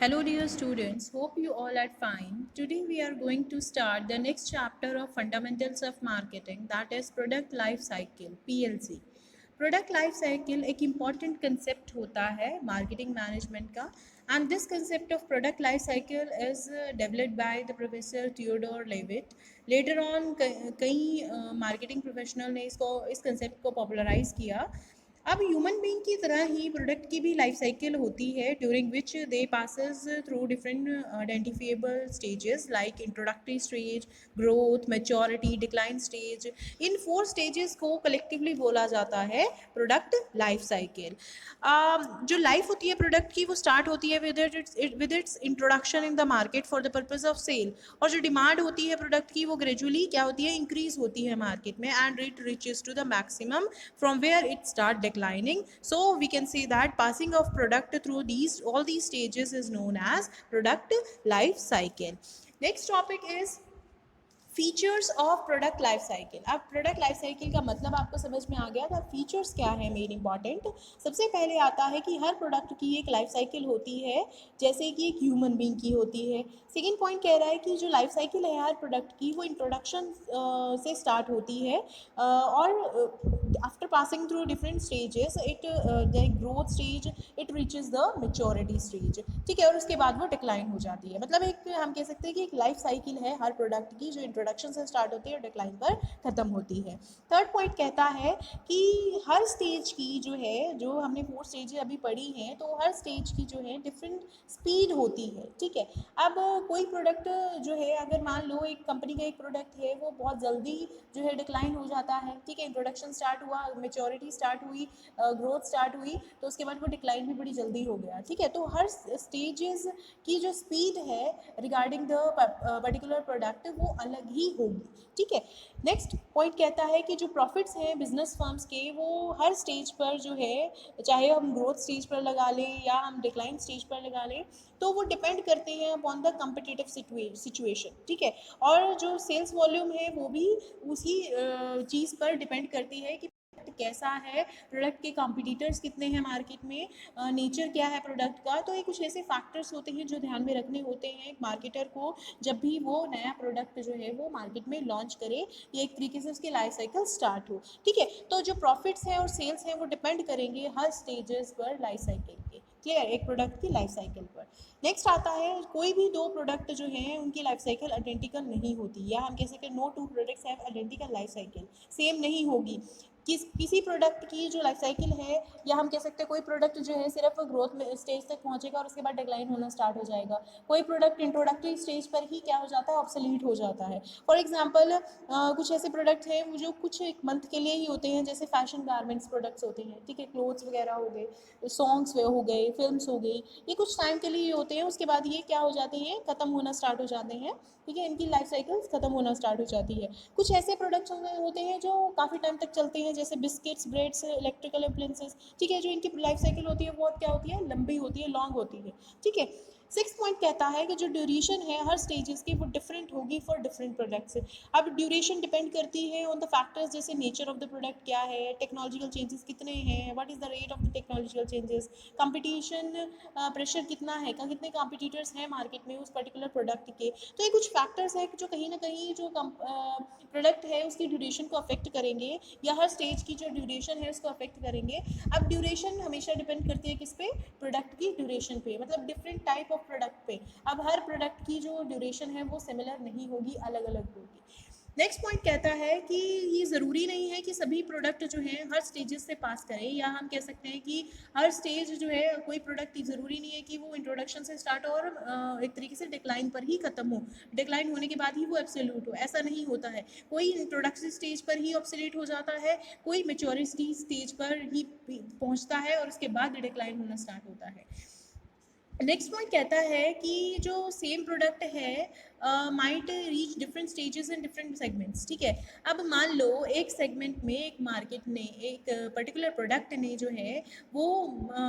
Hello dear students, hope you all are fine. Today we are going to start the next chapter of Fundamentals of Marketing, that is Product Life Cycle PLC. Product Life Cycle एक important concept होता है marketing management का, and this concept of product life cycle is developed by the Professor Theodore Levitt. Later on कई marketing professional ने इस concept को popularize किया. अब ह्यूमन बीइंग की तरह ही प्रोडक्ट की भी लाइफ साइकिल होती है during which they passes through different identifiable stages like introductory stage, growth, maturity, decline stage. इन 4 स्टेजेस को कलेक्टिवली बोला जाता है प्रोडक्ट लाइफ साइकिल. जो लाइफ होती है प्रोडक्ट की वो स्टार्ट होती है with its introduction in the market for the purpose of sale, और जो डिमांड होती है प्रोडक्ट की वो ग्रेजुअली क्या होती है, इंक्रीज होती है मार्केट में, and it reaches to the maximum from where it start declining. So we can say that passing of product through all these stages is known as product life cycle. Next topic is features of product life cycle. अब product life cycle का मतलब आपको समझ में आ गया था. Features क्या है मेन इंपॉर्टेंट. सबसे पहले आता है कि हर प्रोडक्ट की एक लाइफ साइकिल होती है जैसे कि एक ह्यूमन बीइंग की होती है. सेकेंड पॉइंट कह रहा है कि जो लाइफ साइकिल है हर प्रोडक्ट की वो इंट्रोडक्शन से स्टार्ट होती है और after passing through different stages it growth stage it reaches the maturity stage. ठीक है, और उसके बाद वो डिक्लाइन हो जाती है. मतलब एक हम कह सकते हैं कि एक लाइफ साइकिल है हर प्रोडक्ट की जो इंट्रोडक्शन से स्टार्ट होती है और डिक्लाइन पर ख़त्म होती है. थर्ड पॉइंट कहता है कि हर स्टेज की जो है, जो हमने 4 स्टेज अभी पढ़ी हैं, तो हर स्टेज की जो है डिफरेंट स्पीड होती है. ठीक है, अब कोई प्रोडक्ट जो है, अगर मान लो एक कंपनी का एक प्रोडक्ट है वो बहुत जल्दी जो है डिक्लाइन हो जाता है. ठीक है, इंट्रोडक्शन स्टार्ट हुआ, मेच्योरिटी स्टार्ट हुई, ग्रोथ स्टार्ट हुई, तो उसके बाद वो डिक्लाइन भी बड़ी जल्दी हो गया. ठीक है, तो हर स्टेजेस की जो स्पीड है रिगार्डिंग द पर्टिकुलर प्रोडक्ट वो अलग ही होगी. ठीक है, नेक्स्ट पॉइंट कहता है कि जो प्रॉफिट्स हैं बिजनेस फर्म्स के वो हर स्टेज पर जो है, चाहे हम ग्रोथ स्टेज पर लगा लें या हम डिक्लाइन स्टेज पर लगा लें, तो वो डिपेंड करते हैं अपॉन द कम्पिटिटिव सिचुएशन. ठीक है, और जो सेल्स वॉल्यूम है वो भी उसी चीज़ पर डिपेंड करती है कि कैसा है, प्रोडक्ट के कॉम्पिटिटर्स कितने हैं मार्केट में, नेचर क्या है प्रोडक्ट का. तो ये कुछ ऐसे फैक्टर्स होते हैं जो ध्यान में रखने होते हैं एक मार्केटर को जब भी वो नया प्रोडक्ट जो है वो मार्केट में लॉन्च करे या एक तरीके से उसकी लाइफ साइकिल स्टार्ट हो. ठीक है, तो जो प्रॉफिट्स हैं और सेल्स हैं वो डिपेंड करेंगे हर स्टेजेस पर लाइफ साइकिल के. क्लियर, एक प्रोडक्ट की लाइफ साइकिल पर. नेक्स्ट आता है, कोई भी दो प्रोडक्ट जो हैं उनकी लाइफ साइकिल आइडेंटिकल नहीं होती, या हम कह सकते हैं no two products have identical life cycle, same नहीं होगी. किसी प्रोडक्ट की जो लाइफ साइकिल है, या हम कह सकते हैं कोई प्रोडक्ट जो है सिर्फ ग्रोथ में स्टेज तक पहुंचेगा और उसके बाद डिक्लाइन होना स्टार्ट हो जाएगा. कोई प्रोडक्ट इंट्रोडक्टरी स्टेज पर ही क्या हो जाता है, ऑब्सोलीट हो जाता है. फॉर एग्जांपल कुछ ऐसे प्रोडक्ट हैं जो कुछ एक मंथ के लिए ही होते हैं, जैसे फैशन गारमेंट्स प्रोडक्ट्स होते हैं. ठीक है, क्लोथ्स वगैरह हो गए, सॉन्ग्स हो गए, फिल्म्स हो गई, ये कुछ टाइम के लिए होते हैं, उसके बाद ये क्या हो जाते हैं, ख़त्म होना स्टार्ट हो जाते हैं. ठीक है, इनकी लाइफ साइकिल्स ख़त्म होना स्टार्ट हो जाती है. कुछ ऐसे प्रोडक्ट्स होते हैं जो काफ़ी टाइम तक चलते हैं, जैसे बिस्किट्स, ब्रेड्स, इलेक्ट्रिकल अप्लायंसेस. ठीक है, जो इनकी लाइफ साइकिल होती है वो क्या होती है, लंबी होती है, लॉन्ग होती है. ठीक है, 6 पॉइंट कहता है कि जो ड्यूरेशन है हर स्टेजेस की वो डिफरेंट होगी फॉर डिफरेंट प्रोडक्ट्स. अब ड्यूरेशन डिपेंड करती है ऑन द फैक्टर्स, जैसे नेचर ऑफ द प्रोडक्ट क्या है, टेक्नोलॉजिकल चेंजेस कितने हैं, what is the rate of the technological changes, competition pressure कितना है, कितने कॉम्पिटिटर्स हैं मार्केट में उस पर्टिकुलर प्रोडक्ट के. तो ये कुछ फैक्टर्स हैं जो कहीं ना कहीं जो प्रोडक्ट है उसकी ड्यूरेशन को अफेक्ट करेंगे, या हर स्टेज की जो ड्यूरेशन है उसको अफेक्ट करेंगे. अब ड्यूरेशन हमेशा डिपेंड करती है किस पे, प्रोडक्ट की ड्यूरेशन पे, मतलब डिफरेंट टाइप ऑफ प्रोडक्ट पे. अब हर प्रोडक्ट की जो ड्यूरेशन है वो सिमिलर नहीं होगी, अलग अलग होगी. नेक्स्ट पॉइंट कहता है कि ये ज़रूरी नहीं है कि सभी प्रोडक्ट जो हैं हर स्टेजेस से पास करें, या हम कह सकते हैं कि हर स्टेज जो है कोई प्रोडक्ट ज़रूरी नहीं है कि वो इंट्रोडक्शन से स्टार्ट और एक तरीके से डिक्लाइन पर ही ख़त्म हो, डिक्लाइन होने के बाद ही वो एब्सोल्यूट हो. ऐसा नहीं होता है. कोई इंट्रोडक्शन स्टेज पर ही ऑब्सोलीट हो जाता है, कोई मेच्योरिटी स्टेज पर ही पहुंचता है और उसके बाद डिक्लाइन होना स्टार्ट होता है. नेक्स्ट पॉइंट कहता है कि जो सेम प्रोडक्ट है might reach different stages in different segments. ठीक है, अब मान लो एक सेगमेंट में एक मार्केट ने एक पर्टिकुलर प्रोडक्ट ने जो है वो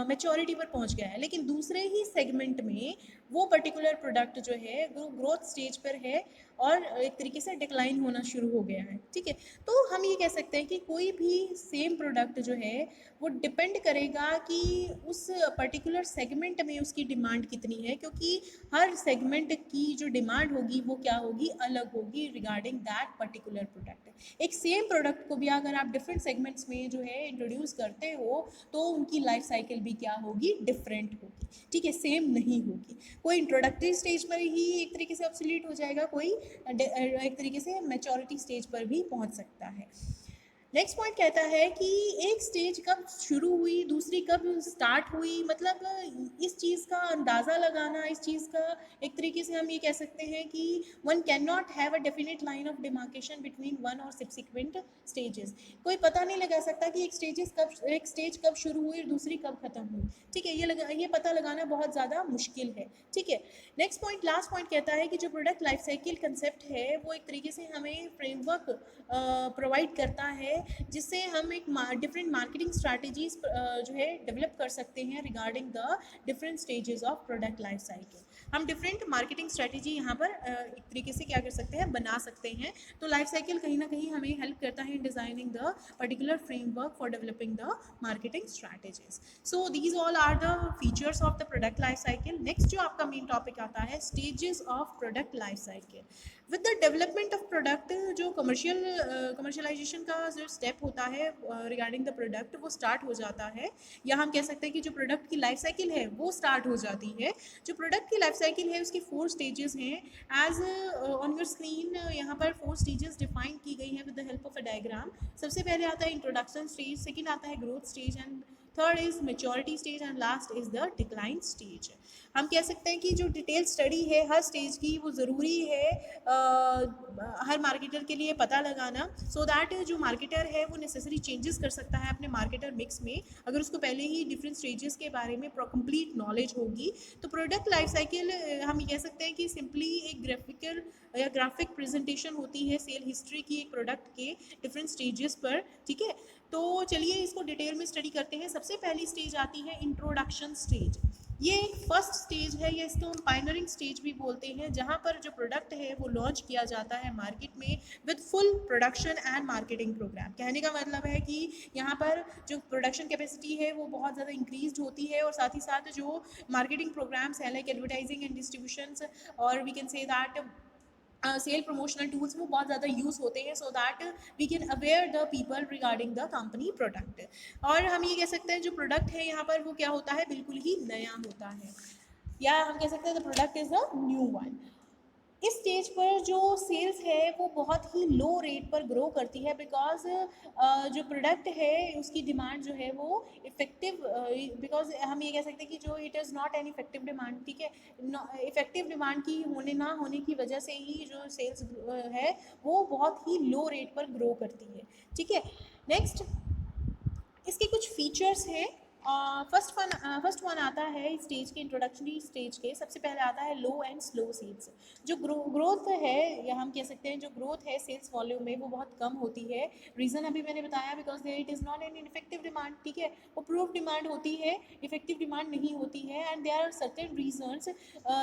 मेच्योरिटी पर पहुंच गया है, लेकिन दूसरे ही सेगमेंट में वो पर्टिकुलर प्रोडक्ट जो है वो ग्रोथ स्टेज पर है और एक तरीके से डिक्लाइन होना शुरू हो गया है। ठीक है, तो हम ये कह सकते हैं कि कोई भी सेम प्रोडक्ट जो है वो डिपेंड करेगा कि उस पर्टिकुलर सेगमेंट में उसकी डिमांड कितनी है, क्योंकि हर सेगमेंट की जो डिमांड होगी वो क्या होगी, अलग होगी रिगार्डिंग दैट पर्टिकुलर प्रोडक्ट। एक सेम प्रोडक्ट को भी अगर आप डिफरेंट सेगमेंट्स में जो है इंट्रोड्यूस करते हो तो उनकी लाइफ साइकिल भी क्या होगी, डिफरेंट होगी। ठीक है, सेम नहीं होगी। कोई इंट्रोडक्टरी स्टेज पर ही एक तरीके से ऑब्सोलीट हो जाएगा, कोई एक तरीके से मैच्योरिटी स्टेज पर भी पहुंच सकता है। नेक्स्ट पॉइंट कहता है कि एक स्टेज कब शुरू हुई, दूसरी कब स्टार्ट हुई, मतलब इस चीज़ का अंदाज़ा लगाना, इस चीज़ का एक तरीके से हम ये कह सकते हैं कि one can not have a definite line of demarcation between one और सब्सिक्वेंट स्टेजेस। कोई पता नहीं लगा सकता कि एक स्टेज कब शुरू हुई और दूसरी कब खत्म हुई। ठीक है, ये पता लगाना बहुत ज़्यादा मुश्किल है। ठीक है, नेक्स्ट पॉइंट, लास्ट पॉइंट कहता है कि जो प्रोडक्ट लाइफ साइकिल कंसेप्ट है वो एक तरीके से हमें फ्रेमवर्क प्रोवाइड करता है जिससे हम एक डिफरेंट मार्केटिंग स्ट्रैटेजीज जो है डेवलप कर सकते हैं regarding the different stages of product life cycle. हम डिफरेंट मार्केटिंग स्ट्रैटेजी यहाँ पर एक तरीके से क्या कर सकते हैं, बना सकते हैं। तो लाइफ साइकिल कहीं ना कहीं हमें हेल्प करता है in designing the particular framework for developing the marketing strategies. So these all are the features of the product life cycle. Next जो आपका मेन टॉपिक आता है, stages of product life cycle. With the development of product, जो commercialisation का जो step होता है regarding the product वो स्टार्ट हो जाता है, या हम कह सकते हैं कि जो प्रोडक्ट की लाइफ साइकिल है वो स्टार्ट हो जाती है। जो प्रोडक्ट की लाइफ साइकिल है उसकी 4 स्टेजेस हैं। एज ऑन योर स्क्रीन यहाँ पर 4 स्टेजेस डिफाइन की गई हैं with the help of a diagram. सबसे पहले आता है इंट्रोडक्शन स्टेज, सेकेंड आता है growth stage, and third is maturity stage, and last is the decline stage. हम कह सकते हैं कि जो डिटेल स्टडी है हर स्टेज की वो ज़रूरी है हर मार्केटर के लिए पता लगाना, सो दैट जो मार्केटर है वो नेसेसरी चेंजेस कर सकता है अपने मार्केटर मिक्स में, अगर उसको पहले ही डिफरेंट स्टेजेस के बारे में कंप्लीट नॉलेज होगी। तो प्रोडक्ट लाइफ साइकिल हम ये कह सकते हैं कि सिंपली एक ग्राफिकल या ग्राफिक प्रेजेंटेशन होती है सेल हिस्ट्री की एक प्रोडक्ट के डिफरेंट स्टेजेस पर। ठीक है, तो चलिए इसको डिटेल में स्टडी करते हैं। सबसे पहली स्टेज आती है इंट्रोडक्शन स्टेज। ये एक फर्स्ट स्टेज है, या इसको हम पायनरिंग स्टेज भी बोलते हैं, जहाँ पर जो प्रोडक्ट है वो लॉन्च किया जाता है मार्केट में with full production and marketing program. कहने का मतलब है कि यहाँ पर जो प्रोडक्शन कैपेसिटी है वो बहुत ज़्यादा इंक्रीज होती है, और साथ ही साथ जो मार्केटिंग प्रोग्राम्स हैं लाइक एडवर्टाइजिंग एंड डिस्ट्रीब्यूशंस, और we can say that sale promotional tools वो बहुत ज़्यादा यूज़ होते हैं, so that we can aware the people regarding the company product. और हम ये कह सकते हैं जो प्रोडक्ट है यहाँ पर वो क्या होता है, बिल्कुल ही नया होता है, या हम कह सकते हैं the product is a new one. इस स्टेज पर जो सेल्स है वो बहुत ही लो रेट पर ग्रो करती है, बिकॉज जो प्रोडक्ट है उसकी डिमांड जो है वो इफेक्टिव, बिकॉज हम ये कह सकते हैं कि जो it is not an effective demand. ठीक है, इफेक्टिव डिमांड की ना होने की वजह से ही जो सेल्स है वो बहुत ही लो रेट पर ग्रो करती है। ठीक है, नेक्स्ट इसके कुछ फीचर्स हैं। फर्स्ट वन आता है इस स्टेज के, इंट्रोडक्शनरी स्टेज के। सबसे पहले आता है लो एंड स्लो सेल्स। जो ग्रोथ है, या हम कह सकते हैं जो ग्रोथ है सेल्स वॉल्यूम में वो बहुत कम होती है। रीज़न अभी मैंने बताया, because it is not an effective demand. ठीक है, वो प्रूफ डिमांड होती है, इफेक्टिव डिमांड नहीं होती है, and there are certain reasons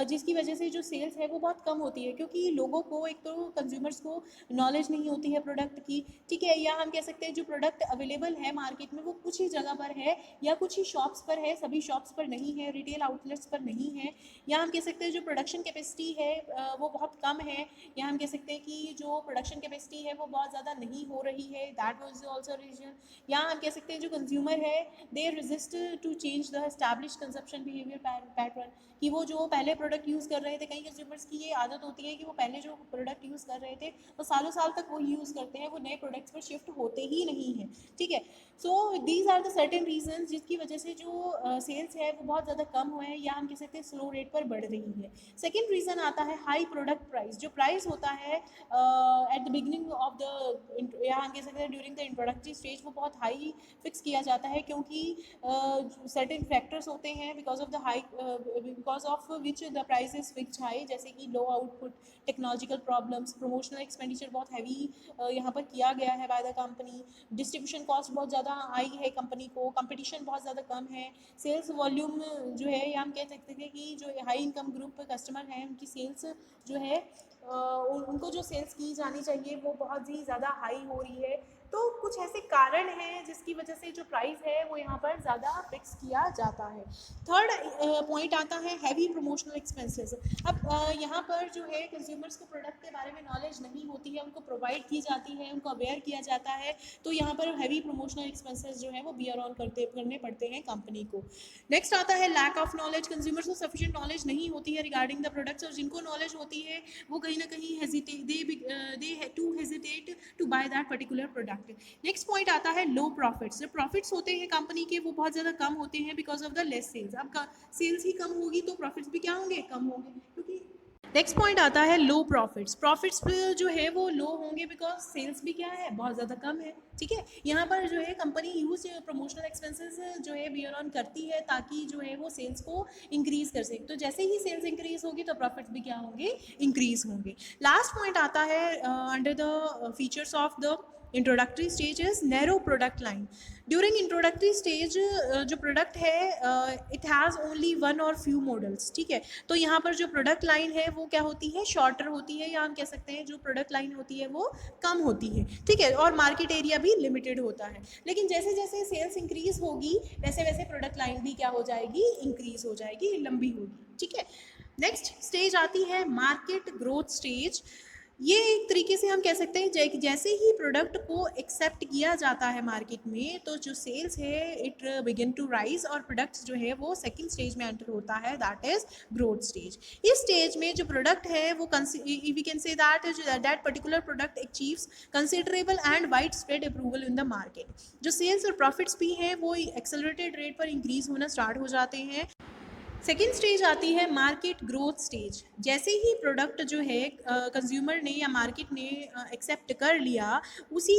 जिसकी वजह से जो सेल्स है वो बहुत कम होती है, क्योंकि लोगों को, एक तो कंज्यूमर्स को नॉलेज नहीं होती है प्रोडक्ट की। ठीक है, या हम कह सकते हैं जो प्रोडक्ट अवेलेबल है मार्केट में वो कुछ ही जगह पर है, या कुछ ही शॉप्स पर है, सभी शॉप्स पर नहीं है, रिटेल आउटलेट्स पर नहीं है। या हम कह सकते हैं जो प्रोडक्शन कैपेसिटी है वो बहुत कम है, या हम कह सकते हैं कि जो प्रोडक्शन कैपेसिटी है वो बहुत ज़्यादा नहीं हो रही है, दैट वाज आल्सो रीजन। या हम कह सकते हैं जो कंज्यूमर है they resist to change the establish consumption behaviour pattern, कि वो जो पहले प्रोडक्ट यूज़ कर रहे थे, कई कंज्यूमर्स की ये आदत होती है कि वो पहले जो प्रोडक्ट यूज़ कर रहे थे वो सालों साल तक वो यूज़ करते हैं, वो नए प्रोडक्ट्स पर शिफ्ट होते ही नहीं हैं। ठीक है, so these are the certain reason जिसकी वजह से जो सेल्स है वो बहुत ज़्यादा कम हुए हैं, या हम कह सकते हैं स्लो रेट पर बढ़ रही है। सेकेंड रीज़न आता है हाई प्रोडक्ट प्राइस। जो प्राइस होता है at the beginning of the, या हम कह सकते हैं ड्यूरिंग द इंट्रोडक्टरी स्टेज, वो बहुत हाई फिक्स किया जाता है, क्योंकि सर्टेन फैक्टर्स होते हैं because of because of which the price is fixed high, जैसे कि low output, technological problems, promotional expenditure बहुत हैवी यहाँ पर किया गया है by the company, distribution cost बहुत ज़्यादा आई है कंपनी को, कंपटीशन बहुत ज़्यादा कम है, सेल्स वॉल्यूम जो है, या हम कह सकते हैं कि जो हाई इनकम ग्रुप कस्टमर हैं उनकी सेल्स जो है उनको जो सेल्स की जानी चाहिए वो बहुत ही ज़्यादा हाई हो रही है। तो कुछ ऐसे कारण हैं जिसकी वजह से जो प्राइस है वो यहाँ पर ज़्यादा फिक्स किया जाता है। थर्ड पॉइंट आता है हैवी प्रमोशनल एक्सपेंसेस। अब यहाँ पर जो है कंज्यूमर्स को प्रोडक्ट के बारे में नॉलेज नहीं होती है, उनको प्रोवाइड की जाती है, उनको अवेयर किया जाता है, तो यहाँ पर हैवी प्रमोशनल एक्सपेंसेस जो है वो बियर ऑन करने पड़ते हैं कंपनी को। नेक्स्ट आता है लैक ऑफ नॉलेज। कंज्यूमर्स को सफिशिएंट नॉलेज नहीं होती है रिगार्डिंग द प्रोडक्ट्स, और जिनको नॉलेज होती है वो कहीं ना कहीं hesitate to buy that particular product. Next point आता है लो प्रॉफिट्स। जो प्रॉफिट्स होते हैं कंपनी के वो बहुत ज़्यादा कम होते हैं because of the less sales. अब सेल्स ही कम होगी तो प्रॉफिट्स भी क्या होंगे, कम होंगे, क्योंकि नेक्स्ट पॉइंट आता है लो प्रॉफिट्स। प्रॉफिट्स जो है वो लो होंगे बिकॉज सेल्स भी क्या है, बहुत ज़्यादा कम है। ठीक है, यहाँ पर जो है कंपनी यूज प्रमोशनल एक्सपेंसेस जो है बियर ऑन करती है ताकि जो है वो सेल्स को इंक्रीज कर सके। तो जैसे ही सेल्स इंक्रीज होगी तो प्रॉफिट्स भी क्या होंगे, इंक्रीज होंगे। लास्ट पॉइंट आता है under the features of the introductory stage is narrow product line. During introductory stage जो प्रोडक्ट है इट हैज़ ओनली वन और फ्यू मॉडल्स। ठीक है, तो यहाँ पर जो प्रोडक्ट लाइन है वो क्या होती है, शॉर्टर होती है, या हम कह सकते हैं जो प्रोडक्ट लाइन होती है वो कम होती है। ठीक है, और मार्केट एरिया भी लिमिटेड होता है। लेकिन जैसे जैसे सेल्स इंक्रीज होगी वैसे वैसे प्रोडक्ट लाइन भी क्या हो जाएगी, इंक्रीज हो जाएगी, लंबी होगी। ठीक है, नेक्स्ट स्टेज आती है मार्केट ग्रोथ स्टेज। ये एक तरीके से हम कह सकते हैं जैसे ही प्रोडक्ट को एक्सेप्ट किया जाता है मार्केट में तो जो सेल्स है इट बिगिन टू राइज, और प्रोडक्ट्स जो है वो सेकंड स्टेज में एंटर होता है, दैट इज ग्रोथ स्टेज। इस स्टेज में जो प्रोडक्ट है वो we can say that particular product achieves considerable and wide spread approval in the market. जो सेल्स और प्रॉफिट्स भी हैं वो एक्सेलरेटेड रेट पर इंक्रीज होना स्टार्ट हो जाते हैं। सेकेंड स्टेज आती है मार्केट ग्रोथ स्टेज। जैसे ही प्रोडक्ट जो है कंज्यूमर ने या मार्केट ने एक्सेप्ट कर लिया, उसी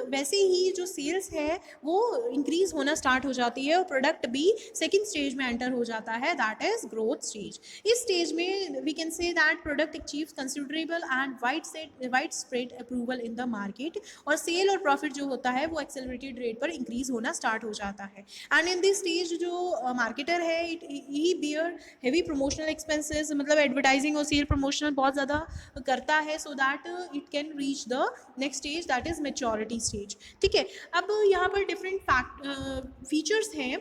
वैसे ही जो सेल्स है वो इंक्रीज होना स्टार्ट हो जाती है और प्रोडक्ट भी सेकेंड स्टेज में एंटर हो जाता है, दैट इज ग्रोथ स्टेज। इस स्टेज में we can say that product achieves considerable and wide spread approval in the market, और सेल और प्रॉफिट जो होता है वो एक्सेलरेटेड रेट पर इंक्रीज होना स्टार्ट हो जाता है। एंड इन दिस स्टेज जो मार्केटर है he bear heavy promotional expenses, मतलब एडवर्टाइजिंग और सेल प्रमोशनल बहुत ज़्यादा करता है, so that it can reach the next stage, that is maturity stage. ठीक है, अब यहाँ पर डिफरेंट फीचर्स हैं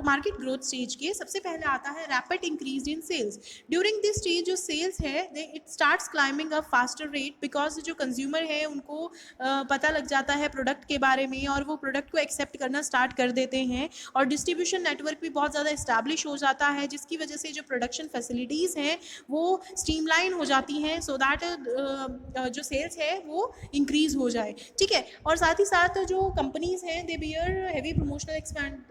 मार्केट ग्रोथ स्टेज के। सबसे पहले आता है rapid increase in sales. During this stage जो सेल्स है it starts climbing a faster rate, because जो कंज्यूमर है उनको पता लग जाता है प्रोडक्ट के बारे में और वो प्रोडक्ट को एक्सेप्ट करना स्टार्ट कर देते हैं, और डिस्ट्रीब्यूशन नेटवर्क भी बहुत ज़्यादा इस्टेब्लिश हो जाता है, जिसकी वजह से जो प्रोडक्शन फैसिलिटीज़ हैं वो स्ट्रीमलाइन हो जाती हैं, सो दैट जो सेल्स है वो इंक्रीज हो जाए। ठीक है, और साथ ही साथ जो कंपनीज हैं दे बियर हैवी प्रमोशनल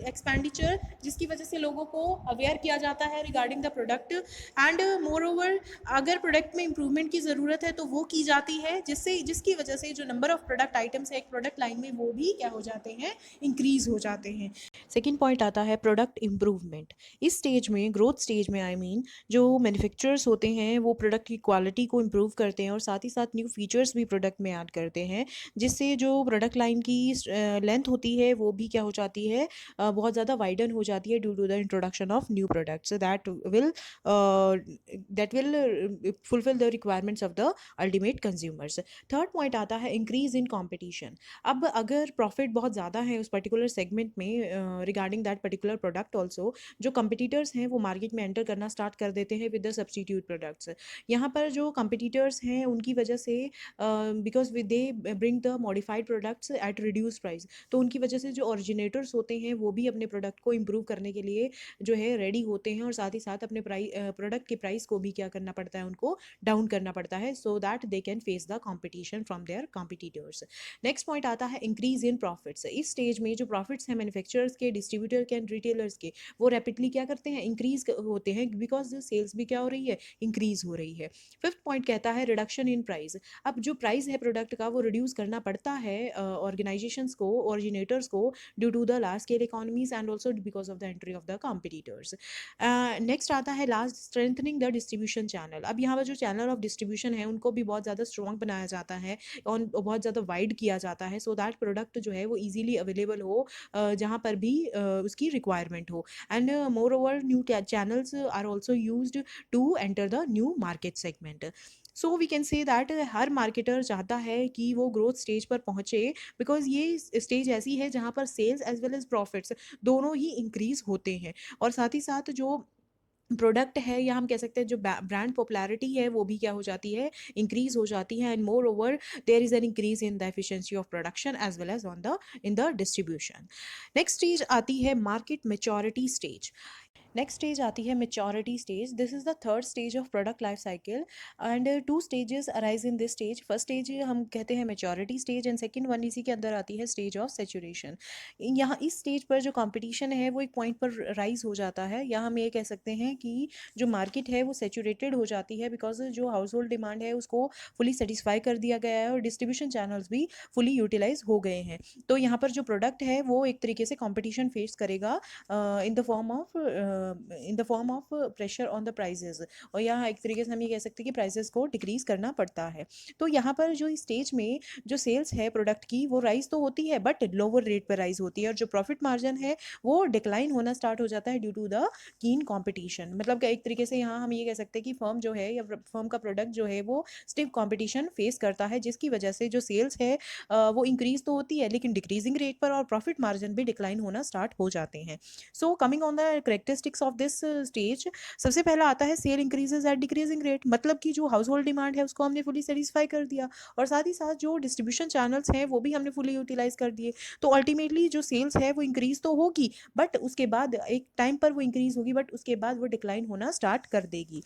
एक्सपेंडिचर, जिसकी वजह से लोगों को अवेयर किया जाता है regarding the product, and more over अगर प्रोडक्ट में इंप्रूवमेंट की ज़रूरत है तो वो की जाती है, जिसकी वजह से जो नंबर ऑफ प्रोडक्ट आइटम्स है एक प्रोडक्ट लाइन में वो भी क्या हो जाते हैं, इंक्रीज हो जाते हैं। सेकेंड पॉइंट आता है प्रोडक्ट इम्प्रूवमेंट। इस स्टेज में, ग्रोथ स्टेज में जो मैन्युफैक्चरर्स होते हैं वो प्रोडक्ट की क्वालिटी को इम्प्रूव करते हैं और साथ ही साथ न्यू फीचर्स भी प्रोडक्ट में ऐड करते हैं, जिससे जो प्रोडक्ट लाइन की लेंथ होती है वो भी क्या हो जाती है, बहुत ज़्यादा वाइडन हो जाती है due to the introduction of new products that will fulfil the requirements of the ultimate consumers. Third point आता है इंक्रीज इन कॉम्पिटिशन। अब अगर प्रॉफिट बहुत ज़्यादा है उस पर्टिकुलर सेगमेंट में regarding that particular product also, जो कंपिटिटर्स हैं वो मार्केट में एंटर करना स्टार्ट कर देते हैं विद द सब्सटीट्यूट प्रोडक्ट्स। यहाँ पर जो कंपिटिटर्स हैं उनकी वजह से because they bring the modified products at reduce price, तो उनकी वजह से जो ओरिजिनेटर्स होते हैं वो भी अपने प्रोडक्ट को इम्प्रूव करने के लिए जो है रेडी होते हैं, और साथ ही साथ अपने प्रोडक्ट के प्राइस को भी क्या करना पड़ता है, उनको डाउन करना पड़ता है, so that they can face the competition from their competitors. Next point आता है इंक्रीज इन प्रॉफिट्स। इस स्टेज में जो प्रॉफिट्स हैं मैन्युफैक्चरर्स के, डिस्ट्रीब्यूटर के एंड रिटेलर्स के, वो रैपिडली क्या करते हैं, इंक्रीज होते हैं, बिकॉज सेल्स भी क्या हो रही है, इंक्रीज हो रही है। फिफ्थ पॉइंट कहता है रिडक्शन इन प्राइस। अब जो प्राइस है प्रोडक्ट का वो रिड्यूस करना पड़ता है ऑर्गेनाइजेशंस को, ओरिजिनेटर्स को, due to the large scale economies and also because of the entry of the competitors. Next आता है last, strengthening the distribution channel. अब यहाँ पर जो चैनल ऑफ डिस्ट्रीब्यूशन है उनको भी बहुत ज़्यादा स्ट्रॉन्ग बनाया जाता है और बहुत ज़्यादा वाइड किया जाता है, सो दैट प्रोडक्ट जो है वो ईजिली अवेलेबल हो जहाँ पर भी उसकी रिक्वायरमेंट हो। And moreover new channels are also use to enter the new market segment. So we can say that हर मार्केटर चाहता है कि वो ग्रोथ स्टेज पर पहुंचे, बिकॉज ये स्टेज ऐसी है जहाँ पर sales as well as profits दोनों ही इंक्रीज होते हैं, और साथ ही साथ जो प्रोडक्ट है या हम कह सकते हैं जो ब्रांड पॉपुलैरिटी है वो भी क्या हो जाती है, इंक्रीज हो जाती है। And moreover there is an increase in the efficiency of production as well as on the in the distribution. Next stage आती है market maturity stage. Next stage आती है maturity stage. This is the third stage of product life cycle and two stages arise in this stage. First stage हम कहते हैं maturity stage and second one इसी के अंदर आती है स्टेज ऑफ सेचुरेशन। यहाँ इस स्टेज पर जो कंपटीशन है वो एक पॉइंट पर राइज हो जाता है, या हम ये कह सकते हैं कि जो मार्केट है वो सेचुरेटेड हो जाती है, बिकॉज जो हाउस होल्ड डिमांड है उसको फुली सेटिस्फाई कर दिया गया है और डिस्ट्रीब्यूशन चैनल्स भी फुली यूटिलाइज हो गए हैं। तो यहाँ पर जो प्रोडक्ट है वो एक तरीके से कॉम्पिटिशन फेस करेगा in the form of pressure on the prices, और यहाँ एक तरीके से हम ये कह सकते हैं कि प्राइसेस को डिक्रीज करना पड़ता है। तो यहाँ पर जो स्टेज में जो सेल्स है प्रोडक्ट की वो राइज तो होती है बट लोअर रेट पर राइज होती है, और जो प्रॉफिट मार्जिन है वो डिक्लाइन होना स्टार्ट हो जाता है ड्यू टू द कीन कॉम्पिटिशन। मतलब कि एक तरीके से यहाँ हम ये कह सकते हैं कि फर्म जो है या फर्म का प्रोडक्ट जो है वो स्टिफ कॉम्पिटिशन फेस करता है, जिसकी वजह से जो सेल्स है वो इंक्रीज तो होती है लेकिन डिक्रीजिंग रेट पर, और प्रॉफिट मार्जिन भी डिक्लाइन होना स्टार्ट हो जाते हैं। So coming on the characteristics of this stage, सबसे पहला आता है sale increases at decreasing rate. मतलब कि जो हाउस होल्ड डिमांड है उसको हमने फुली सेटिस्फाई कर दिया, और साथ ही साथ जो डिस्ट्रीब्यूशन चैनल्स हैं वो भी हमने फुली यूटिलाइज कर दिए। तो अल्टीमेटली जो सेल्स है वो इंक्रीज तो होगी, बट उसके बाद एक टाइम पर वो इंक्रीज होगी, बट उसके बाद वो डिक्लाइन होना स्टार्ट कर देगी।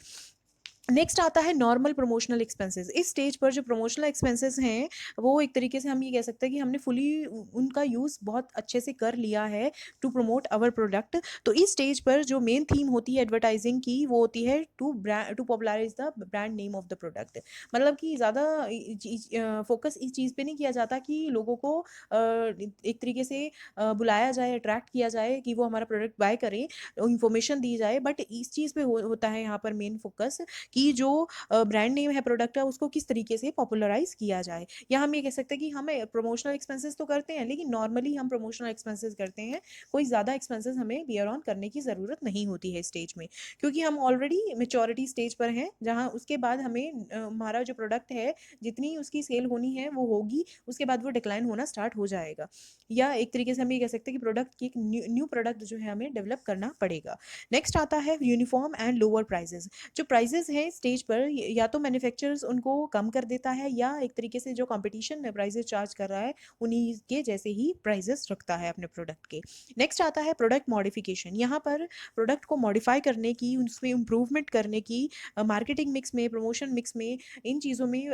नेक्स्ट आता है नॉर्मल प्रमोशनल एक्सपेंसेस। इस स्टेज पर जो प्रमोशनल एक्सपेंसेस हैं वो एक तरीके से हम ये कह सकते हैं कि हमने फुली उनका यूज़ बहुत अच्छे से कर लिया है टू प्रमोट आवर प्रोडक्ट। तो इस स्टेज पर जो मेन थीम होती है एडवर्टाइजिंग की वो होती है to popularize the brand name of the product. मतलब कि ज़्यादा फोकस इस चीज़ पे नहीं किया जाता कि लोगों को एक तरीके से बुलाया जाए, अट्रैक्ट किया जाए कि वो हमारा प्रोडक्ट बाय करें, इंफॉर्मेशन दी जाए, बट इस चीज़ पे होता है यहाँ पर मेन फोकस कि जो ब्रांड नेम है प्रोडक्ट का उसको किस तरीके से पॉपुलराइज किया जाए। या हम ये कह सकते हैं कि हमें प्रमोशनल एक्सपेंसेस तो करते हैं लेकिन नॉर्मली हम प्रमोशनल एक्सपेंसेस करते हैं, कोई ज़्यादा एक्सपेंसेस हमें बियर ऑन करने की ज़रूरत नहीं होती है स्टेज में, क्योंकि हम ऑलरेडी मेच्योरिटी स्टेज पर हैं जहाँ उसके बाद हमें हमारा जो प्रोडक्ट है जितनी उसकी सेल होनी है वो होगी, उसके बाद वो डिक्लाइन होना स्टार्ट हो जाएगा। या एक तरीके से हम ये कह सकते हैं कि प्रोडक्ट की एक न्यू प्रोडक्ट जो है हमें डेवलप करना पड़ेगा। नेक्स्ट आता है यूनिफॉर्म एंड लोअर प्राइजेस। जो प्राइजेस हैं स्टेज पर या तो मैन्युफैक्चरर्स उनको कम कर देता है, या एक तरीके से जो कंपटीशन में प्राइजेस चार्ज कर रहा है उन्हीं के जैसे ही प्राइजेस रखता है अपने प्रोडक्ट के। नेक्स्ट आता है प्रोडक्ट मॉडिफिकेशन। यहाँ पर प्रोडक्ट को मॉडिफाई करने की, उसमें इम्प्रूवमेंट करने की, मार्केटिंग मिक्स में, प्रमोशन मिक्स में, इन चीज़ों में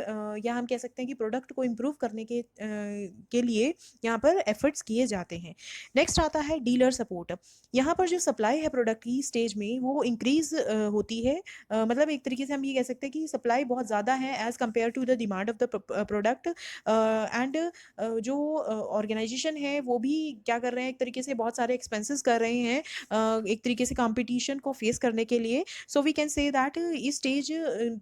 या हम कह सकते हैं कि प्रोडक्ट को इम्प्रूव करने के लिए यहाँ पर एफर्ट्स किए जाते हैं। नेक्स्ट आता है डीलर सपोर्ट। यहाँ पर जो सप्लाई है प्रोडक्ट की स्टेज में वो इंक्रीज होती है, मतलब एक तरीके से हम ये कह सकते हैं कि सप्लाई बहुत ज़्यादा है as compare to the demand of the product. And जो ऑर्गेनाइजेशन है वो भी क्या कर रहे हैं, एक तरीके से बहुत सारे एक्सपेंसेस कर रहे हैं एक तरीके से कंपटीशन को फेस करने के लिए। So we can say that is stage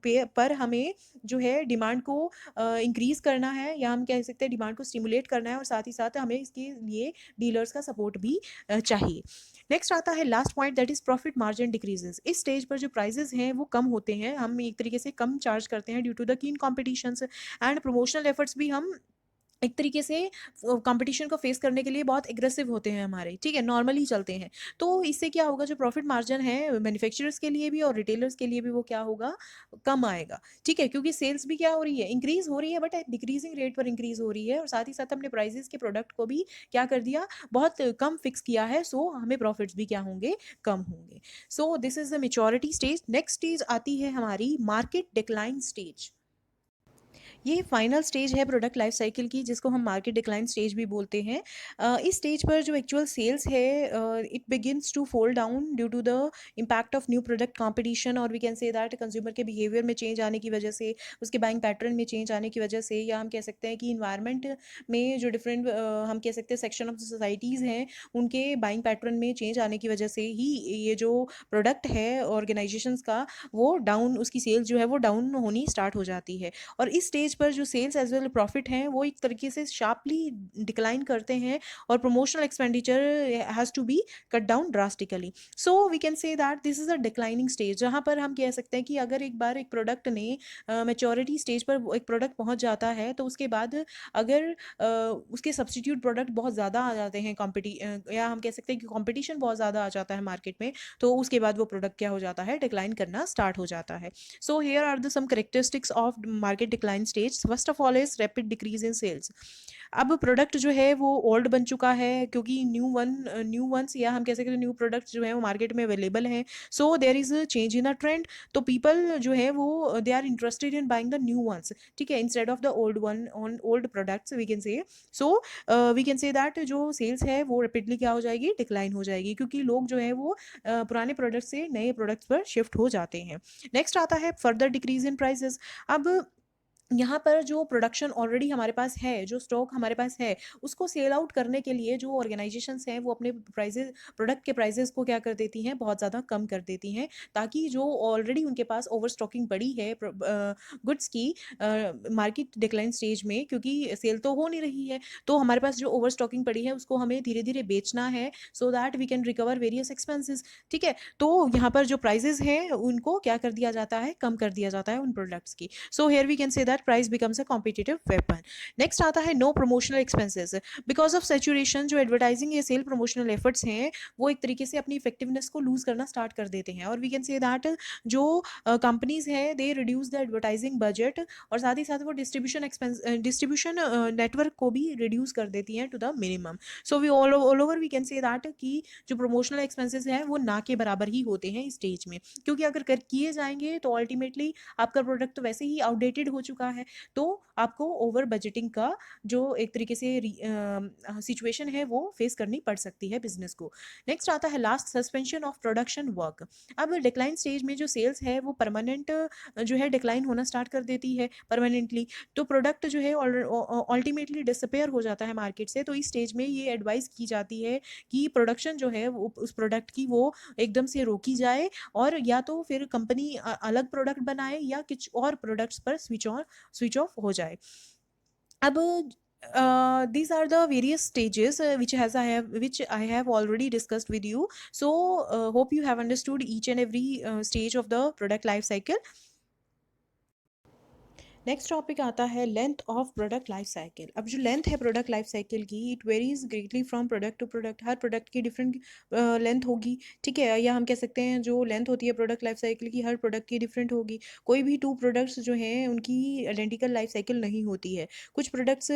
पे पर हमें जो है डिमांड को इंक्रीज करना है, या हम कह सकते हैं डिमांड को स्टिमुलेट करना है, और साथ ही साथ हमें इसके लिए डीलर्स का सपोर्ट भी चाहिए। नेक्स्ट आता है last point, that is profit margin decreases. इस स्टेज पर जो प्राइजेस हैं वो कम होते हैं, हम एक तरीके से कम चार्ज करते हैं ड्यू टू द कीन कॉम्पिटिशन्स, एंड प्रमोशनल एफर्ट्स भी हम एक तरीके से कंपटीशन को फेस करने के लिए बहुत एग्रेसिव होते हैं हमारे, ठीक है, नॉर्मली चलते हैं। तो इससे क्या होगा, जो प्रॉफिट मार्जिन है मैन्युफैक्चरर्स के लिए भी और रिटेलर्स के लिए भी वो क्या होगा, कम आएगा, ठीक है, क्योंकि सेल्स भी क्या हो रही है, इंक्रीज हो रही है, बट डिक्रीजिंग रेट पर इंक्रीज हो रही है, और साथ ही साथ हमने प्राइजेस के प्रोडक्ट को भी क्या कर दिया, बहुत कम फिक्स किया है, सो हमें प्रॉफिट्स भी क्या होंगे, कम होंगे। So this is the maturity stage. Next stage आती है हमारी मार्केट डिक्लाइन स्टेज। ये फाइनल स्टेज है प्रोडक्ट लाइफ साइकिल की, जिसको हम मार्केट डिक्लाइन स्टेज भी बोलते हैं। इस स्टेज पर जो एक्चुअल सेल्स है, it begins to fall down due to the impact of new product competition, और we can say that consumer के बिहेवियर में चेंज आने की वजह से, उसके बाइंग पैटर्न में चेंज आने की वजह से, या हम कह सकते हैं कि इन्वायरमेंट में जो डिफरेंट हम कह सकते हैं सेक्शन ऑफ सोसाइटीज़ हैं, उनके बाइंग पैटर्न में चेंज आने की वजह से ही ये जो प्रोडक्ट है ऑर्गेनाइजेशंस का, वो डाउन, उसकी सेल्स जो है वो डाउन होनी स्टार्ट हो जाती है। और इस स्टेज पर जो सेल्स एज वेल प्रॉफिट हैं वो एक तरीके से शार्पली डिक्लाइन करते हैं, और promotional expenditure has to be cut down drastically. So we can say that this is a declining stage, जहाँ पर हम कह सकते हैं कि अगर एक बार एक प्रोडक्ट ने मेच्योरिटी स्टेज पर एक प्रोडक्ट पहुँच जाता है, तो उसके बाद अगर उसके सब्स्टिट्यूट प्रोडक्ट बहुत ज़्यादा आ जाते हैं, या हम कह सकते हैं कि कॉम्पिटिशन बहुत ज़्यादा आ जाता है मार्केट में, तो उसके बाद वो प्रोडक्ट क्या हो जाता है, डिक्लाइन करना स्टार्ट हो जाता है। So here are the some characteristics of market decline stage. First of all is rapid decrease in sales. अब प्रोडक्ट जो है वो ओल्ड बन चुका है, क्योंकि न्यू वंस, या हम कह सकते हैं न्यू प्रोडक्ट्स जो है वो मार्केट में अवेलेबल हैं। So there is a change in a trend, तो पीपल जो है वो they are interested in buying the new ones, ठीक है, instead of the old one on old products we can say. So we can say that जो sales है वो rapidly क्या हो जाएगी, डिक्लाइन हो जाएगी, क्योंकि लोग जो है वो पुराने प्रोडक्ट से नए प्रोडक्ट्स पर शिफ्ट हो जाते हैं। नेक्स्ट आता है फर्दर डिक्रीज इन प्राइसेस। अब यहाँ पर जो प्रोडक्शन ऑलरेडी हमारे पास है, जो स्टॉक हमारे पास है, उसको सेल आउट करने के लिए जो ऑर्गेनाइजेशंस हैं वो अपने प्राइसेस, प्रोडक्ट के प्राइसेस को क्या कर देती हैं, बहुत ज़्यादा कम कर देती हैं, ताकि जो ऑलरेडी उनके पास ओवर स्टॉकिंग पड़ी है गुड्स की मार्केट डिक्लाइन स्टेज में, क्योंकि सेल तो हो नहीं रही है, तो हमारे पास जो ओवर स्टॉकिंग पड़ी है उसको हमें धीरे धीरे बेचना है, so that we can recover various expenses, ठीक है। तो यहाँ पर जो प्राइसेस हैं उनको क्या कर दिया जाता है, कम कर दिया जाता है उन प्रोडक्ट्स की। So here we can say that price becomes a competitive weapon. Next आता है no promotional expenses. Because of saturation, जो advertising या sale promotional efforts हैं वो एक तरीके से अपनी effectiveness को lose करना start कर देते हैं, और we can say that जो companies हैं they reduce the advertising budget, और साथ ही साथ वो distribution network को भी reduce कर देती हैं to the minimum. So we all over we can say that कि जो promotional expenses हैं वो ना के बराबर ही होते हैं इस स्टेज में, क्योंकि अगर किए जाएंगे तो अल्टीमेटली आपका प्रोडक्ट तो वैसे ही आउटडेटेड हो चुका है, तो आपको ओवर बजटिंग का जो एक तरीके से सिचुएशन है वो फेस करनी पड़ सकती है बिजनेस को। नेक्स्ट आता है last, suspension of production work. अब डिक्लाइन स्टेज में जो सेल्स है वो परमानेंट जो है डिक्लाइन होना स्टार्ट कर देती है परमानेंटली, तो प्रोडक्ट जो है अल्टीमेटली डिसअपेयर हो जाता है मार्केट से। तो इस स्टेज में ये एडवाइस की जाती है कि प्रोडक्शन जो है वो उस प्रोडक्ट की वो एकदम से रोकी जाए, और या तो फिर कंपनी अलग प्रोडक्ट बनाए या कुछ और प्रोडक्ट्स पर स्विच ऑफ हो जाए। अब these are the various stages which I have already discussed with you. So hope you have understood each and every stage of the product life cycle. Next topic आता है length of product life cycle. अब जो length है product life cycle की, it varies greatly from product to product. हर product की different length होगी, ठीक है, या हम कह सकते हैं जो लेंथ होती है प्रोडक्ट लाइफ साइकिल की हर प्रोडक्ट की डिफरेंट होगी। कोई भी टू प्रोडक्ट्स जो हैं उनकी आइडेंटिकल लाइफ साइकिल नहीं होती है। कुछ प्रोडक्ट्स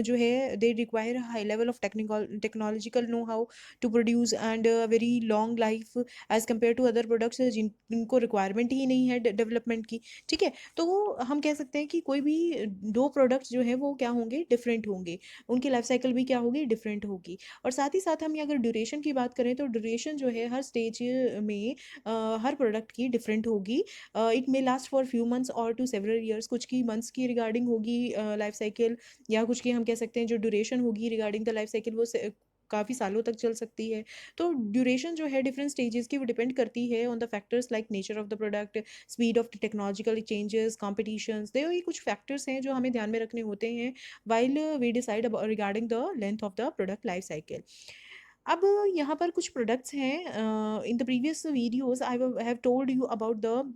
जो है they require high level of technological know how to produce and very long life as compare to other products जिनको रिक्वायरमेंट ही नहीं है डेवलपमेंट की, ठीक है। तो हम कह सकते हैं कि कोई भी दो प्रोडक्ट्स जो हैं वो क्या होंगे, डिफरेंट होंगे, उनकी लाइफ साइकिल भी क्या होगी, डिफरेंट होगी। और साथ ही साथ हम अगर ड्यूरेशन की बात करें तो ड्यूरेशन जो है हर स्टेज में हर प्रोडक्ट की डिफरेंट होगी। It may last for few months और टू सेवरल ईयर्स। कुछ की मंथ्स की रिगार्डिंग होगी लाइफ साइकिल, या कुछ की हम कह सकते हैं जो ड्यूरेशन होगी रिगार्डिंग द लाइफ साइकिल वो काफ़ी सालों तक चल सकती है। तो ड्यूरेशन जो है डिफरेंट स्टेजेस की वो डिपेंड करती है on the factors like nature of the product, speed of technological changes, competitions, तो ये कुछ फैक्टर्स हैं जो हमें ध्यान में रखने होते हैं while we decide regarding the length of the product life cycle. अब यहाँ पर कुछ प्रोडक्ट्स हैं, in the previous videos I have told you about the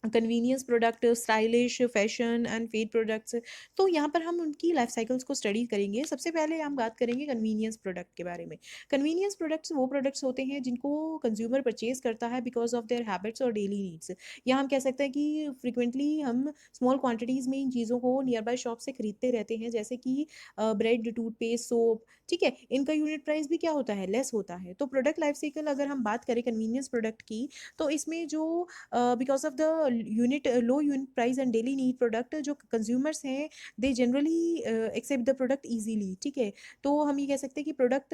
convenience product, stylish, fashion and feed products. तो यहाँ पर हम उनकी लाइफ साइकिल्स को स्टडी करेंगे। सबसे पहले हम बात करेंगे कन्वीनियंस प्रोडक्ट के बारे में। कन्वीनियंस प्रोडक्ट्स वो प्रोडक्ट्स होते हैं जिनको कंज्यूमर परचेज करता है बिकॉज ऑफ देयर हैबिट्स और डेली नीड्स, या हम कह सकते हैं कि फ्रिक्वेंटली हम स्मॉल क्वांटिटीज़ में इन चीज़ों को नियर बाय शॉप से खरीदते रहते हैं, जैसे कि ब्रेड, टूथपेस्ट, सोप, ठीक है। इनका यूनिट प्राइस भी क्या होता है, लेस होता है। तो प्रोडक्ट लाइफ साइकिल अगर हम बात करें कन्वीनियंस प्रोडक्ट की, तो इसमें जो because of the unit low unit price and daily need product जो कंज्यूमर्स हैं they generally accept the product easily, ठीक है। तो हम ये कह सकते हैं कि प्रोडक्ट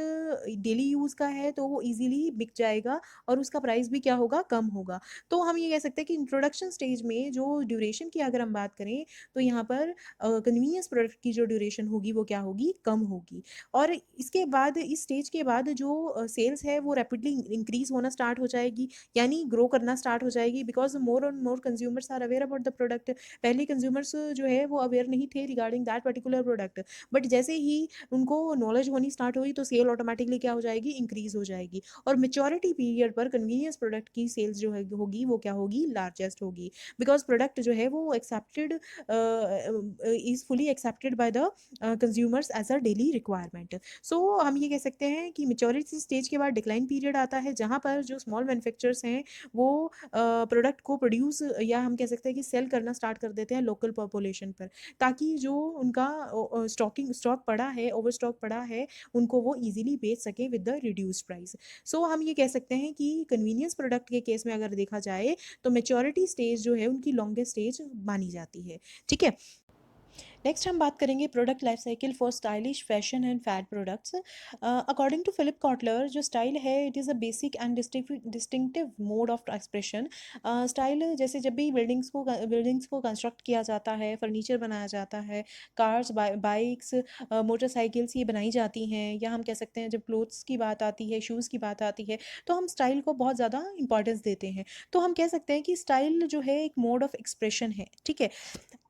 डेली यूज़ का है तो वो इजीली बिक जाएगा और उसका प्राइस भी क्या होगा, कम होगा। तो हम ये कह सकते हैं कि इंट्रोडक्शन स्टेज में जो ड्यूरेशन की अगर हम बात करें तो यहाँ पर कन्वीनियंस प्रोडक्ट की जो ड्यूरेशन होगी वो क्या होगी, कम होगी। और इसके बाद इस स्टेज के बाद जो सेल्स है वो रैपिडली इंक्रीज होना स्टार्ट हो जाएगी, यानी ग्रो करना स्टार्ट हो जाएगी, because more and more consumers are aware about the product. पहले कंज्यूमर्स जो है वो अवेयर नहीं थे regarding that particular product, but जैसे ही उनको नॉलेज होनी स्टार्ट हुई तो सेल ऑटोमेटिकली क्या हो जाएगी, इंक्रीज हो जाएगी। और मेच्योरिटी पीरियड पर कन्वीनियंस प्रोडक्ट की सेल्स जो है होगी वो क्या होगी, लार्जेस्ट होगी, बिकॉज प्रोडक्ट जो है वो accepted is fully accepted by the consumers as a daily requirement. So हम ये कह सकते हैं कि मेच्योरिटी स्टेज के बाद डिक्लाइन पीरियड आता है, जहाँ पर जो स्मॉल मैन्युफैक्चरर्स हैं वो प्रोडक्ट को प्रोड्यूस या हम कह सकते हैं कि सेल करना स्टार्ट कर देते हैं लोकल पॉपुलेशन पर, ताकि जो उनका स्टॉक पड़ा है, ओवर स्टॉक पड़ा है, उनको वो इजीली बेच सके विद द रिड्यूस्ड प्राइस। सो हम ये कह सकते हैं कि कन्वीनियंस प्रोडक्ट के केस में अगर देखा जाए तो मेच्योरिटी स्टेज जो है उनकी लॉन्गेस्ट स्टेज मानी जाती है, ठीक है। नेक्स्ट हम बात करेंगे product life cycle for stylish fashion and fad products. According to Philip Kotler जो स्टाइल है it is a basic and distinctive mode of expression. Style जैसे जब भी बिल्डिंग्स को कंस्ट्रक्ट किया जाता है, फर्नीचर बनाया जाता है, कार्स बाइक्स मोटरसाइकिल्स ये बनाई जाती हैं, या हम कह सकते हैं जब क्लोथ्स की बात आती है, शूज़ की बात आती है, तो हम स्टाइल को बहुत ज़्यादा इंपॉर्टेंस देते हैं। तो हम कह सकते हैं कि स्टाइल जो है एक मोड ऑफ एक्सप्रेशन है, ठीक है।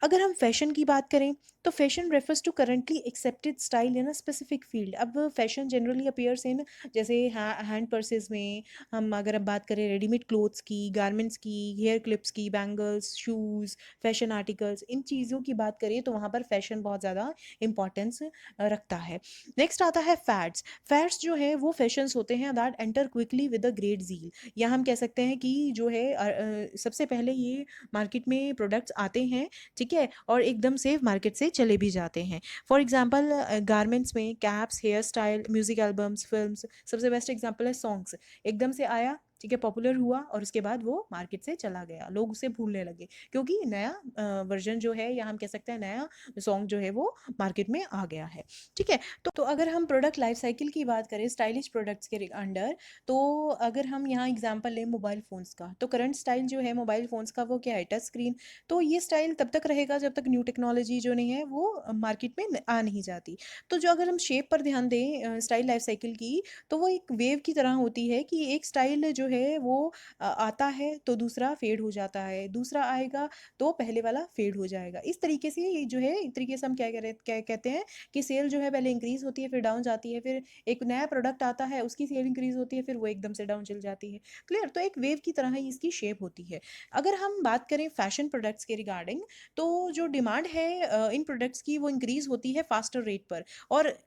अगर हम फैशन की बात करें तो fashion refers to currently accepted style in a specific field. अब फैशन जनरली अपीयर्स इन जैसे हैंड पर्सेस में, हम अगर अब बात करें रेडीमेड क्लोथ्स की, गारमेंट्स की, हेयर क्लिप्स की, बैंगल्स, शूज़, फैशन आर्टिकल्स, इन चीज़ों की बात करें तो वहाँ पर फैशन बहुत ज़्यादा इंपॉर्टेंस रखता है। नेक्स्ट आता है फैड्स। फैड्स जो है वो फैशंस होते हैं that enter quickly with a great zeal, या हम कह सकते हैं कि जो है सबसे पहले ये मार्केट में प्रोडक्ट्स आते हैं, ठीक है, और एकदम से मार्केट से चले भी जाते हैं। फॉर एग्जांपल गारमेंट्स में caps, hair style, music albums, films, सबसे बेस्ट एग्जांपल है सॉन्ग्स। एकदम से आया, ठीक है, पॉपुलर हुआ और उसके बाद वो मार्केट से चला गया, लोग उसे भूलने लगे क्योंकि नया वर्जन जो है, या हम कह सकते हैं नया सॉन्ग जो है वो मार्केट में आ गया है, ठीक है। तो अगर हम प्रोडक्ट लाइफ साइकिल की बात करें स्टाइलिश प्रोडक्ट्स के अंडर, तो अगर हम यहाँ एग्जांपल लें मोबाइल फ़ोन्स का, तो करंट स्टाइल जो है मोबाइल फ़ोन्स का वो क्या है, टच स्क्रीन। तो ये स्टाइल तब तक रहेगा जब तक न्यू टेक्नोलॉजी जो नहीं है वो मार्केट में आ नहीं जाती। तो जो अगर हम शेप पर ध्यान दें स्टाइल लाइफ साइकिल की, तो वो एक वेव की तरह होती है कि एक स्टाइल जो है वो आता है तो दूसरा फेड हो जाता है, दूसरा आएगा तो पहले वाला फेड हो जाएगा। इस तरीके से ये जो है, एक तरीके से हम क्या कहते हैं कि सेल जो है पहले इंक्रीज होती है, फिर डाउन जाती है, फिर एक नया प्रोडक्ट आता है उसकी सेल इंक्रीज होती है, फिर वो एकदम से डाउन चल जाती है। क्लियर? तो एक वेव की तरह ही इसकी शेप होती है। अगर हम बात करें फैशन प्रोडक्ट्स के रिगार्डिंग, तो जो डिमांड है इन प्रोडक्ट्स की वो इंक्रीज होती है फास्टर रेट पर, और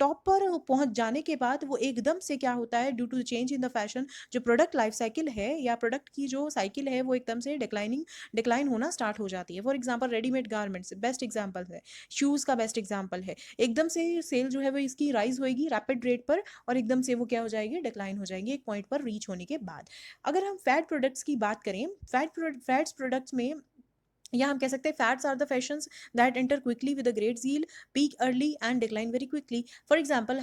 टॉप पर पहुंच जाने के बाद वो एकदम से क्या होता है, due to change in the fashion, जो प्रोडक्ट लाइफ साइकिल है या प्रोडक्ट की जो साइकिल है वो एकदम से डिक्लाइन होना स्टार्ट हो जाती है। For example readymade garments best example है, शूज़ का बेस्ट एग्जांपल है। एकदम से सेल जो है वो इसकी राइज होएगी रैपिड रेट पर, और एकदम से वो क्या हो जाएगी, डिक्लाइन हो जाएंगे एक पॉइंट पर रीच होने के बाद। अगर हम फैट प्रोडक्ट्स की बात करें, फैट्स प्रोडक्ट्स में, या हम कह सकते हैं fads are the fashions that enter quickly with a great zeal, peak early and decline very quickly. For example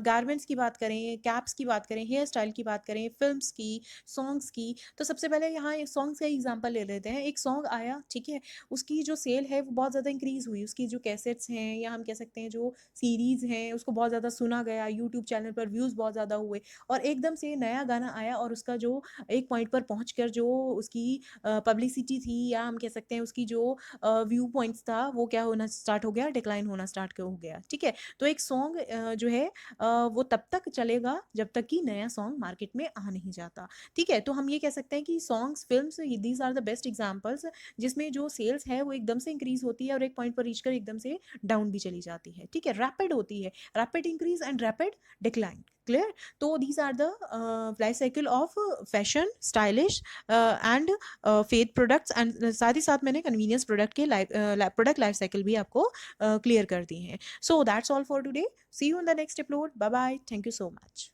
garments की बात करें, कैप्स की बात करें, हेयर स्टाइल की बात करें, फिल्म्स की, सॉन्ग्स की, तो सबसे पहले यहाँ एक सॉन्ग्स का एग्जांपल ले लेते हैं। एक सॉन्ग आया, ठीक है, उसकी जो सेल है वो बहुत ज़्यादा इंक्रीज़ हुई, उसकी जो कैसेट्स हैं या हम कह सकते हैं जो सीरीज़ हैं उसको बहुत ज़्यादा सुना गया, यूट्यूब चैनल पर व्यूज़ बहुत ज़्यादा हुए, और एकदम से नया गाना आया और उसका जो एक पॉइंट पर पहुँच कर जो उसकी पब्लिसिटी थी, या हम कह सकते हैं उसकी जो व्यू पॉइंट्स था वो क्या होना स्टार्ट हो गया, डिक्लाइन होना स्टार्ट हो गया, ठीक है। तो एक सॉन्ग जो है वो तब तक चलेगा जब तक कि नया सॉन्ग मार्केट में आ नहीं जाता, ठीक है। तो हम ये कह सकते हैं कि songs, films, these are the best examples जिसमें जो सेल्स है वो एकदम से इंक्रीज होती है और एक पॉइंट पर रीच कर एकदम से डाउन भी चली जाती है, ठीक है। रैपिड होती है, rapid increase and rapid decline. Clear? तो these are the life cycle of fashion, stylish and faith products, and साथ ही साथ मैंने कन्वीनियंस प्रोडक्ट के प्रोडक्ट लाइफ साइकिल भी आपको क्लियर कर दी हैं। So that's all for today, see you in the next upload, bye bye, thank you so much.